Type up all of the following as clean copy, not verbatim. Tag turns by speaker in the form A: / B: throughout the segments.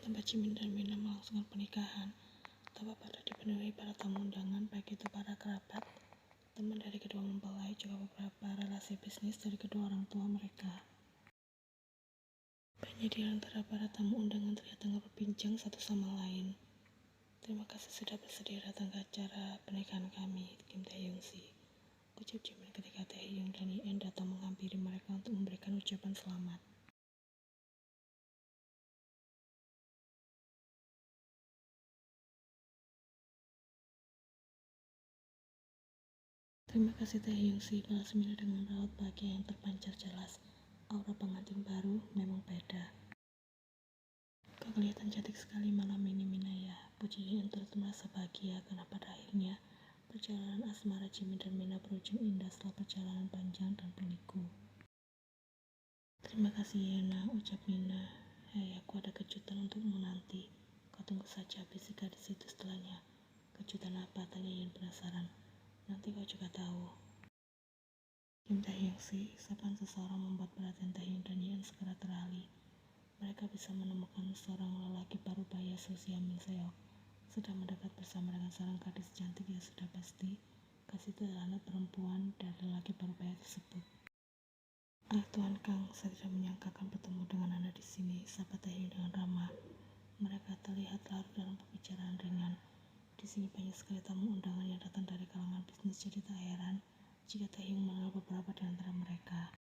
A: Tempat Jimin dan Mina melangsungkan pernikahan. Tempat pada dipenuhi para tamu undangan, baik itu para kerabat, teman dari kedua mempelai, juga beberapa relasi bisnis dari kedua orang tua mereka. Banyak di antara para tamu undangan terlihat tengah berbincang satu sama lain. Terima kasih sudah bersedia datang ke acara pernikahan kami, Kim Taehyung Si, ucap Jimin ketika Taehyung dan Yen datang menghampiri mereka untuk memberikan ucapan selamat. Terima kasih Taehyung Si, balas Mina dengan raut bahagia yang terpancar jelas. Aura pengantin baru memang beda. Kau kelihatan cantik sekali malam ini, Mina ya, puji Yen turut merasa bahagia karena pada akhirnya perjalanan asmara Jimin dan Mina berujung indah setelah perjalanan panjang dan berliku. Terima kasih Yena, ucap Mina. Hei, aku ada kejutan untukmu nanti. Kau tunggu saja, bisik di situ setelahnya. Kejutan apa? Tanya Yen penasaran. Nanti kau juga tahu. Kim Taehyung Si, sapaan seseorang membuat perhatian Taehyung dan Yen segera teralih. Mereka bisa menemukan seorang lelaki parubaya seusia Min Seok sedang mendekat bersama dengan seorang gadis cantik yang sudah pasti kasih anak perempuan dari lelaki parubaya tersebut. Ah Tuan Kang, saya tidak menyangka akan bertemu dengan Anda di sini, sapa Taehyung dengan ramah. Mereka terlihat larut dalam pembicaraan ringan. Di sini banyak sekali tamu undangan yang datang dari kalangan bisnis, jadi tak heran jika Taehyung mengenal beberapa di antara mereka.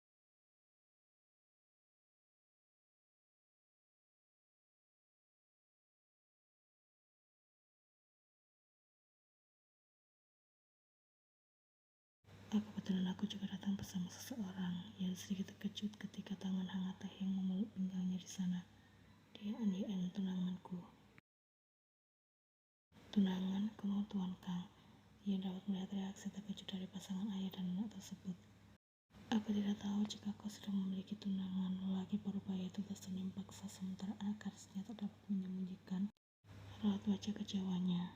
A: Kebetulan aku juga datang bersama seseorang yang sedikit terkejut ketika tangan hangat Taehyung memeluk pinggangnya di sana. Dia Yen, tunanganku. Tunangan, kamu Tuan Kang. Ia dapat melihat reaksi terkejut dari pasangan ayah dan anak tersebut. Aku tidak tahu jika kau sudah memiliki tunangan. Lelaki parubaya itu tersenyum paksa sementara anak gadisnya tak dapat menyembunyikan raut wajah kecewanya.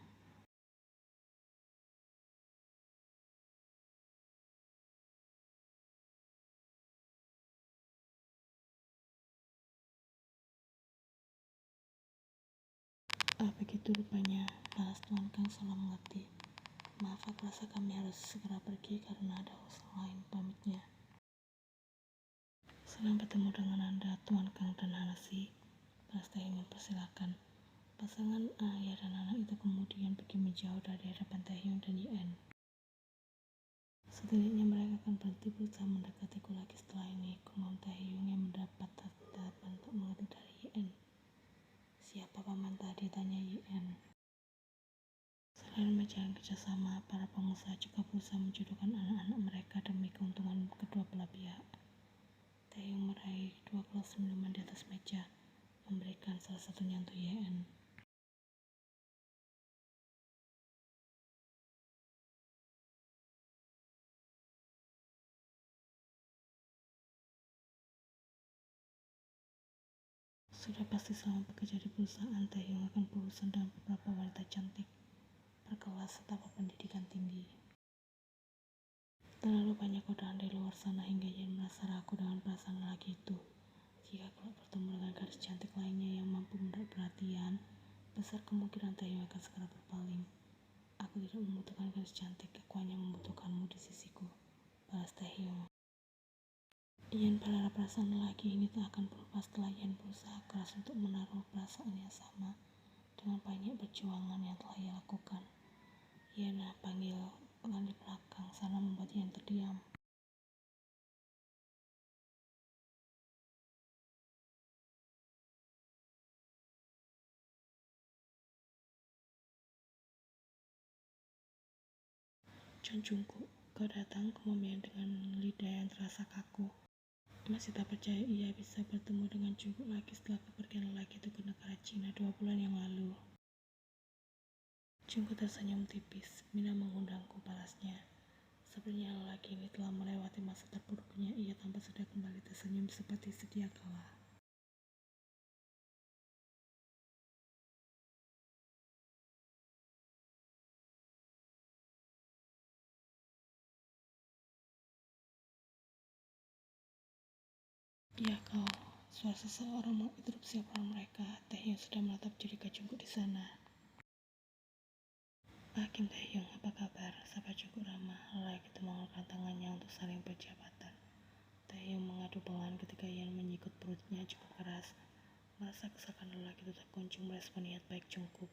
A: Begitu rupanya, balas Tuan Kang salah mengerti. Maaf, aku rasa kami harus segera pergi karena ada urusan lain, pamitnya. Senang bertemu dengan Anda, Tuan Kang dan Hanasi. Balas Taehyung mempersilakan. Pasangan ayah dan anak itu kemudian pergi menjauh dari hadapan Taehyung dan Yen. Setidaknya mereka akan berhenti berusaha mendekatiku lagi setelah ini, gumam Taehyung yang mendapat tatapan tak mengerti dari Yen. Siapa paman tadi? Tanya Yen. Selain menjalin kerjasama, para pengusaha juga berusaha menjodohkan anak-anak mereka demi keuntungan kedua belah pihak. Taehyung meraih 2 gelas minuman di atas meja, memberikan salah satunya untuk Yen. Sudah pasti selama bekerja di perusahaan, Taehyung akan berurusan dengan beberapa wanita cantik, berkelas serta berpendidikan tinggi. Terlalu banyak godaan di luar sana hingga Yen merasa ragu dengan perasaan lelaki itu. Jika kelak bertemu dengan gadis cantik lainnya yang mampu menarik perhatian, besar kemungkinan Taehyung akan segera berpaling. Aku tidak membutuhkan gadis cantik, aku hanya membutuhkanmu di sisiku, balas Taehyung. Yen berharap perasaan lelaki ini tak akan berubah setelah Yen berusaha keras untuk menaruh perasaan yang sama dengan banyak perjuangan yang telah ia lakukan. Yen, panggil orang di belakang sana membuat Yen terdiam. John Jungkook, kau datang, kemudian dengan lidah yang terasa kaku. Masih tak percaya ia bisa bertemu dengan Jungkook lagi setelah kepergian lelaki itu ke negara Cina 2 bulan yang lalu. Jungkook tersenyum tipis. Mina mengundangku, balasnya. Sebenarnya lelaki ini telah melewati masa terburuknya. Ia tampak sudah kembali tersenyum seperti sedia kala. Ya kau, Suara seseorang menginterupsi obrolan mereka. Taehyung sudah menatap Judika Jungkook di sana. Pak Kim Taehyung, apa kabar? Sapa Jungkook ramah. Lelaki itu mengulurkan tangannya untuk saling berjabatan. Taehyung mengadu pelan ketika Yeon menyikut perutnya cukup keras. Merasa kesalahan lelaki itu terkunci merespon niat baik Jungkook.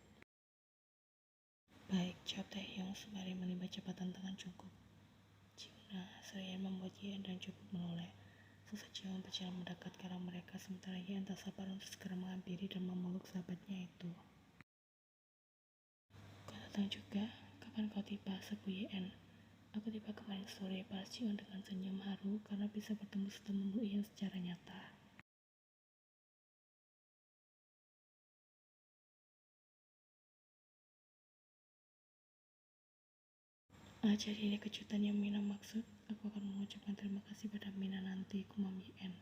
A: Baik, jawab Taehyung sembari menimba jabatan tangan Jungkook. Jiuna, seraya membuat Yeon dan Jungkook menoleh. Sesajen berjalan mendekat ke arah mereka sementara Yeon tak sabar untuk segera menghampiri dan memeluk sahabatnya itu. Kau datang juga? Kapan kau tiba? Seru Yeon. Aku tiba kemarin sore, balas Jiun dengan senyum haru karena bisa bertemu serta memeluk Yeon secara nyata. Jadi ini kejutan yang Mina maksud. Aku akan mengucapkan terima kasih pada Mina nanti, kumam Yeon.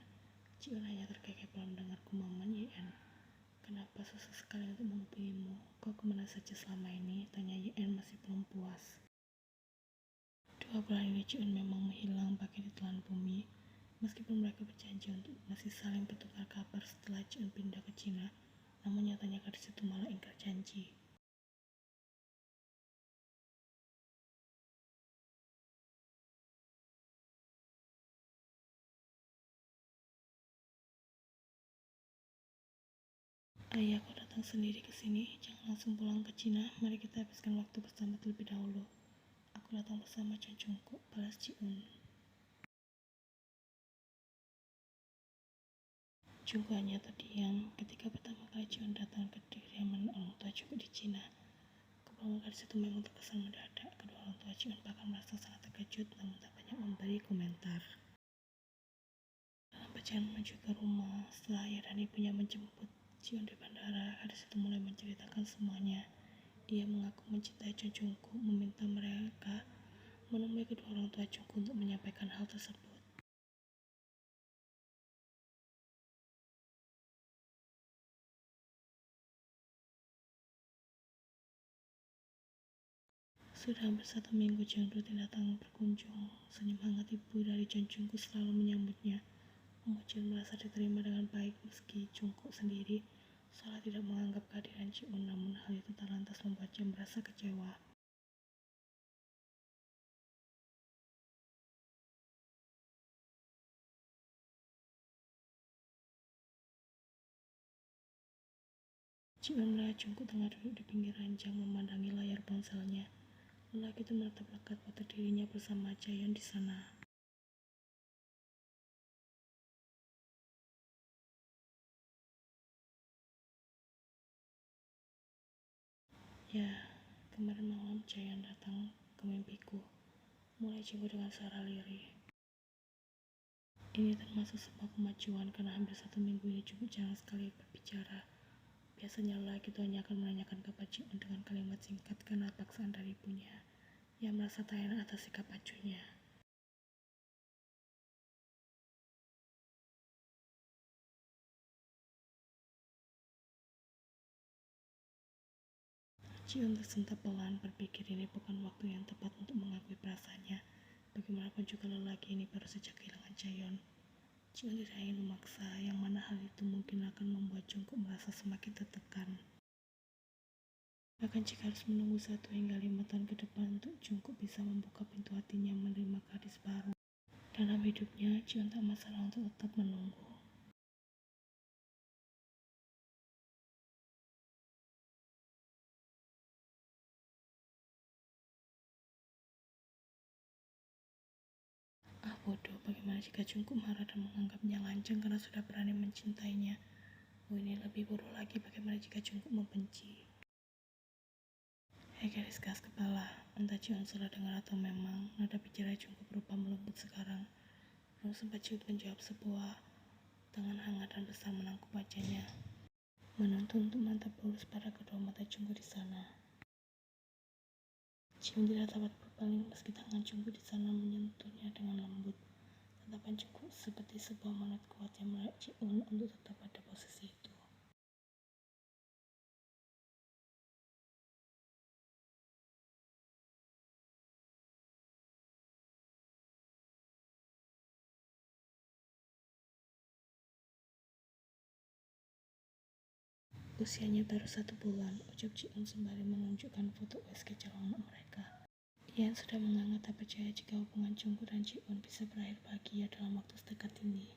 A: Jiun hanya terkekeh belum mendengar kumaman Yeon. Kenapa susah sekali untuk menghubungimu? Kau kemana saja selama ini? Tanya Yeon masih belum puas. 2 bulan ini Jiun memang menghilang bagai ditelan bumi. Meskipun mereka berjanji untuk masih saling bertukar kabar setelah Jiun pindah ke Cina, namun nyatanya gadis itu malah ingkar janji. Ayah, aku datang sendiri ke sini. Jangan langsung pulang ke Cina. Mari kita habiskan waktu bersama terlebih dahulu. Aku datang bersama Chon Jungkook, balas Jiun. Jungkook hanya terdiam ketika pertama kali Jiun datang ke kediaman orang tua Jungkook di Cina. Kepulangan gadis itu memang terkesan mendadak. Kedua orang tua Jiun bahkan merasa sangat terkejut, namun tak banyak memberi komentar. Dalam perjalanan menuju ke rumah, setelah ayah dan ibunya menjemput Jiun di bandara, gadis itu mulai menceritakan semuanya. Ia mengaku mencintai Chon Jungkook, meminta mereka menemui kedua orang tua Jungkook untuk menyampaikan hal tersebut. Sudah hampir 1 minggu Jiun rutin datang berkunjung. Senyum hangat ibu dari Chon Jungkook selalu menyambutnya. Jiun merasa diterima dengan baik meski Jungkook sendiri seolah tidak menganggap kehadiran Jiun, namun hal itu tak lantas membuatnya merasa kecewa. Jiun melihat Jungkook tengah duduk di pinggir ranjang memandangi layar ponselnya. Lelaki itu menatap lekat foto dirinya bersama Jaehyun di sana. Ya, kemarin malam Jaehyun datang ke mimpiku, mulai Jungkook dengan suara lirih. Ini termasuk sebuah kemajuan karena hampir 1 minggu ini Jungkook jarang sekali berbicara. Biasanya lelaki itu hanya akan menanyakan kabar Jiun dengan kalimat singkat karena paksaan dari ibunya. Ia merasa tak enak atas sikap acuhnya. Jiun tersentak pelan, berpikir ini bukan waktu yang tepat untuk mengakui perasaannya. Bagaimanapun juga lelaki ini baru saja kehilangan Jaehyun. Jiun tidak ingin memaksa, yang mana hal itu mungkin akan membuat Jungkook merasa semakin tertekan. Bahkan jika harus menunggu 1 hingga 5 tahun ke depan untuk Jungkook bisa membuka pintu hatinya menerima gadis baru. Dalam hidupnya, Jiun tak masalah untuk tetap menunggu. Bodoh, bagaimana jika Jungkook marah dan menganggapnya lancang karena sudah berani mencintainya? Ini lebih buruk lagi, bagaimana jika Jungkook membenci? Hei gadis keras kepala, entah Jiun salah dengar atau memang nada bicara Jungkook berubah melembut sekarang. Belum sempat Jiun menjawab, sebuah tangan hangat dan besar menangkup wajahnya, menuntun untuk mantap lurus pada kedua mata Jungkook di sana. Jiun tidak dapat berpaling meski tangan Jungkook di sana menyentuhnya dengan lembut. Tatapan Jungkook seperti sebuah magnet kuat yang menarik Jiun untuk tetap pada posisi itu. Usianya baru 1 bulan, ucap Ji-un sembari menunjukkan foto USG calon mereka. Ian sudah menganggap tak percaya jika hubungan Jungkook dan Ji-un bisa berakhir bahagia dalam waktu sedekat ini.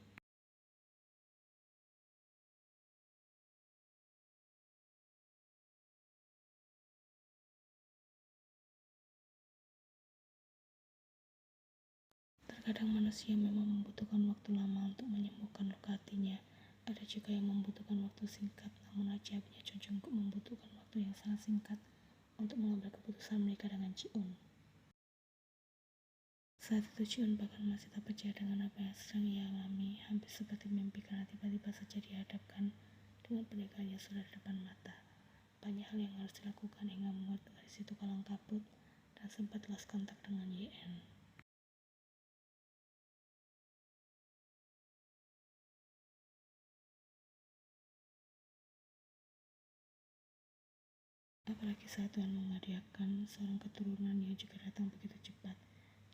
A: Terkadang manusia memang membutuhkan waktu lama untuk menyembuhkan luka hatinya. Ada juga yang membutuhkan waktu singkat, namun ajaibnya Jungkook membutuhkan waktu yang sangat singkat untuk mengambil keputusan menikah dengan Ji-un. Saat itu Ji-un bahkan masih tak percaya dengan apa yang sedang ia alami, hampir seperti mimpi karena tiba-tiba saja dihadapkan dengan pernikahannya sudah di depan mata. Banyak hal yang harus dilakukan hingga membuat gadis itu kalang kabut dan sempat lost kontak dengan YN. Apalagi saat Tuhan menghadiahkan seorang keturunan yang juga datang begitu cepat.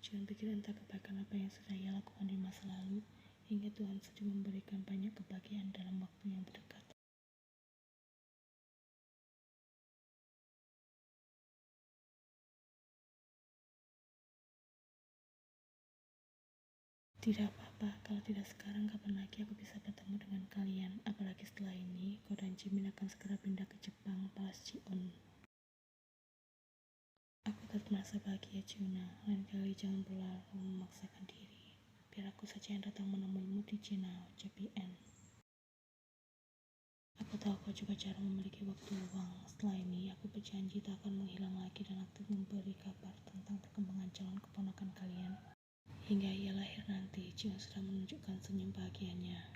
A: Jangan pikir entah kebaikan apa yang sudah ia lakukan di masa lalu, hingga Tuhan sudah memberikan banyak kebahagiaan dalam waktu yang terdekat. Tidak apa-apa, kalau tidak sekarang kapan lagi aku bisa bertemu dengan kalian. Apalagi setelah ini, Ko dan Jimin akan segera pindah ke Jepang, balas Ji-un. Aku tetap merasa bahagia, Juna. Lain kali jangan terlalu memaksakan diri. Biar aku saja yang datang menemuimu di Cina, ucap YN. Aku tahu kau juga jarang memiliki waktu luang. Setelah ini, aku berjanji tak akan menghilang lagi dan aktif memberi kabar tentang perkembangan calon keponakan kalian. Hingga ia lahir nanti, Jiwon sudah menunjukkan senyum bahagianya.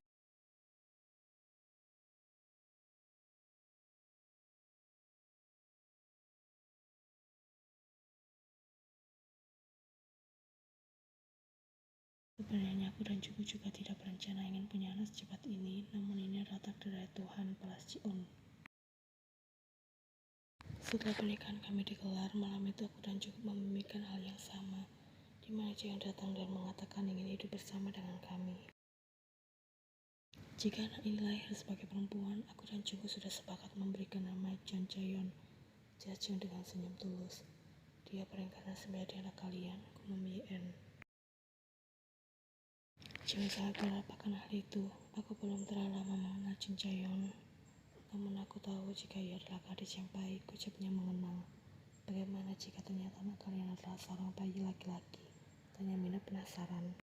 A: Sebenarnya aku dan Jungkook juga tidak berencana ingin punya anak secepat ini, namun ini adalah takdir dari Tuhan, balas Ji-un. Setelah pernikahan kami digelar, malam itu aku dan Jungkook memimpikan hal yang sama, di mana Ji-un datang dan mengatakan ingin hidup bersama dengan kami. Jika anak ini lahir sebagai perempuan, aku dan Jungkook sudah sepakat memberikan nama John Jaeyeon, jelas Ji-un dengan senyum tulus. Dia berinkarnasi menjadi anak kalian, gumam YN. Jiwon sangat berharap akan hal itu. Aku belum terlalu lama mengenal Jun Jaeyeon, namun aku tahu jika ia adalah gadis yang baik, ucapnya mengenang. Bagaimana jika ternyata anak kalian adalah seorang bayi laki-laki? Tanya Mina penasaran.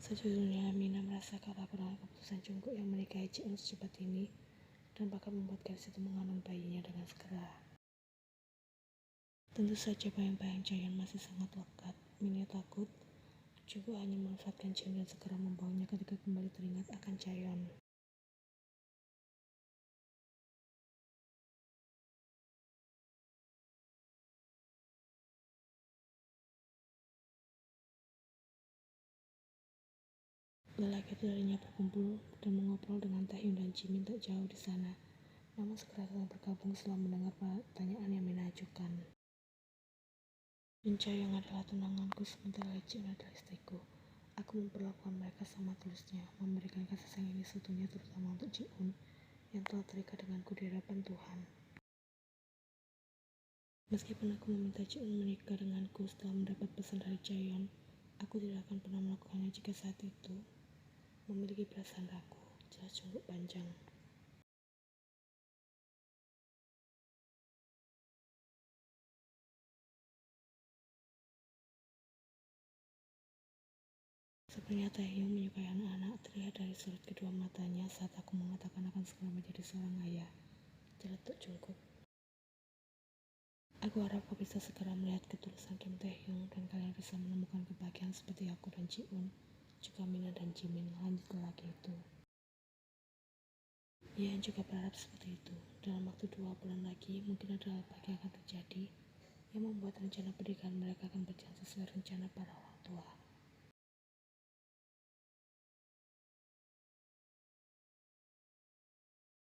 A: Sejujurnya, Mina merasa kagum dengan keputusan Jungkook yang menikahi Ji-un secepat ini dan bahkan membuat gadis itu mengandung bayinya dengan segera. Tentu saja bayang-bayang Jaeyeon masih sangat lekat. Mina takut Jungkook hanya memanfaatkan Ji-un dan segera membawanya ketika kembali teringat akan Jaeyeon. Lelaki itu darinya berkumpul dan mengobrol dengan Taehyung dan Jimin tak jauh di sana, namun segera datang bergabung setelah mendengar pertanyaan yang Mina ajukan. Jun Jaeyeon adalah tunanganku sementara Ji-un adalah istriku. Aku memperlakukan mereka sama tulusnya, memberikan kasih sayang ini seutuhnya terutama untuk Ji-un yang telah terikat denganku di hadapan Tuhan. Meskipun aku meminta Ji-un menikah denganku setelah mendapat pesan dari Jaeyeon, aku tidak akan pernah melakukannya jika saat itu memiliki perasaan ragu, jelas Jungkook panjang. Sepertinya Taehyung menyukai anak-anak, terlihat dari sudut kedua matanya saat aku mengatakan akan segera menjadi seorang ayah, celetuk Jungkook. Aku harap kau bisa segera melihat ketulusan Kim Taehyung dan kalian bisa menemukan kebahagiaan seperti aku dan Ji-un, juga Mina dan Jimin, lanjut lelaki itu. Ia juga berharap seperti itu. Dalam waktu 2 bulan lagi, mungkin ada hal baik yang akan terjadi, yang membuat rencana pernikahan mereka akan berjalan sesuai rencana para orang tua.